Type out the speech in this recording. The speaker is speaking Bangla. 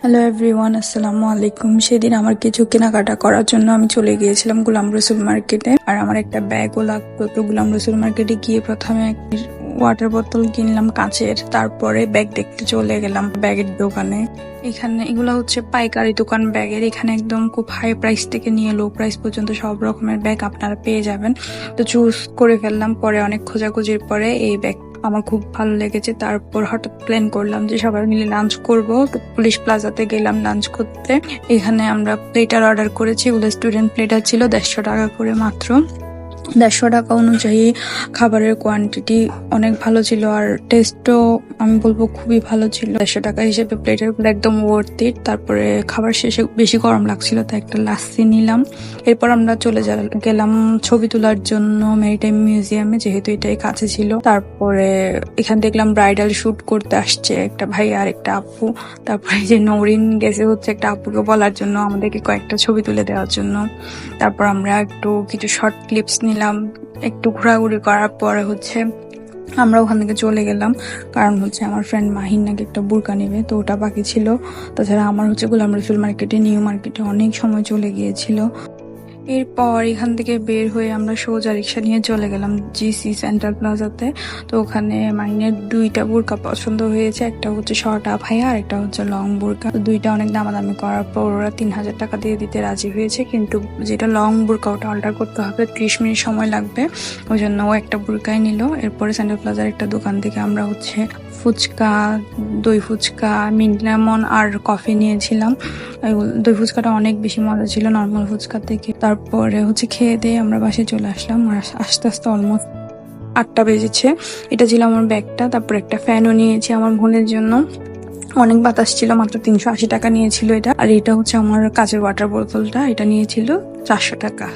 হ্যালো এভরিওয়ান, আসসালামু আলাইকুম। সেদিন আমার কিছু কেনাকাটা করার জন্য আমি চলে গিয়েছিলাম গোলাম রসুল মার্কেটে। আর আমার একটা ব্যাগও লাগতো, তো গোলাম রসুল মার্কেটে গিয়ে প্রথমে ওয়াটার বোতল কিনলাম কাচের, তারপরে ব্যাগ দেখতে চলে গেলাম ব্যাগের দোকানে। এখানে এগুলো হচ্ছে পাইকারি দোকান ব্যাগের। এখানে একদম খুব হাই প্রাইস থেকে নিয়ে লো প্রাইস পর্যন্ত সব রকমের ব্যাগ আপনারা পেয়ে যাবেন। তো চুজ করে ফেললাম, পরে অনেক খোঁজাখুঁজির পরে এই ব্যাগ আমার খুব ভালো লেগেছে। তারপর হঠাৎ প্ল্যান করলাম যে সবাই মিলে লাঞ্চ করব, তো পুলিশ প্লাজাতে গেলাম লাঞ্চ করতে। এখানে আমরা প্লেটার অর্ডার করেছি, ওগুলো স্টুডেন্ট প্লেটার ছিল, 150 টাকা করে মাত্র। 150 টাকা অনুযায়ী খাবারের কোয়ান্টিটি অনেক ভালো ছিল, আর টেস্টও আমি বলবো খুবই ভালো ছিল। 150 টাকা হিসেবে প্লেটের গুলো একদম ওয়ার্থ ইট। তারপরে খাবার শেষে বেশি গরম লাগছিল, তাই একটা লাস্সি নিলাম। এরপর আমরা চলে গেলাম ছবি তোলার জন্য মেরিটাইম মিউজিয়ামে, যেহেতু এটাই কাছে ছিল। তারপরে এখানে দেখলাম ব্রাইডাল শুট করতে আসছে একটা ভাই আর একটা আপু। তারপরে যে নৌরিন গেছে হচ্ছে একটা আপুকে বলার জন্য আমাদেরকে কয়েকটা ছবি তুলে দেওয়ার জন্য। তারপর আমরা একটু কিছু শর্ট ক্লিপস নিলাম। একটু ঘোরাঘুরি করার পরে হচ্ছে আমরা ওখান থেকে চলে গেলাম, কারণ হচ্ছে আমার ফ্রেন্ড মাহিন নাকি একটা বোরকা নেবে, তো ওটা বাকি ছিল। তাছাড়া আমার হচ্ছে গোলাম রসুল মার্কেটে, নিউ মার্কেটে অনেক সময় চলে গিয়েছিল। এরপর এখান থেকে বের হয়ে আমরা সোজা রিক্সা নিয়ে চলে গেলাম জিসি সেন্ট্রাল প্লাজাতে। তো ওখানে মাইনের দুইটা বোরকা পছন্দ হয়েছে, একটা হচ্ছে শর্ট আপ হাই আর একটা হচ্ছে লং বোরকা। দুইটা অনেক দামাদামি করার পর ওরা 3000 টাকা দিয়ে দিতে রাজি হয়েছে, কিন্তু যেটা লং বোরকা ওটা অর্ডার করতে হবে, 30 মিনিট সময় লাগবে। ওই জন্য ও একটা বোরকাই নিল। এরপরে সেন্ট্রাল প্লাজার একটা দোকান থেকে আমরা হচ্ছে ফুচকা, দই ফুচকা, মিন্ট লেমন আর কফি নিয়েছিলাম। দই ফুচকাটা অনেক বেশি মজা ছিল নর্মাল ফুচকা থেকে। তারপরে হচ্ছে খেয়ে দিয়ে আমরা বাসায় চলে আসলাম, আর আস্তে আস্তে অলমোস্ট 8টা বেজেছে। এটা ছিল আমার ব্যাগটা। তারপর একটা ফ্যানও নিয়েছি আমার বোনের জন্য, অনেক বাতাস ছিল, মাত্র 380 টাকা নিয়েছিল এটা। আর এটা হচ্ছে আমার কাচের ওয়াটার বোতলটা, এটা নিয়েছিল 400 টাকা।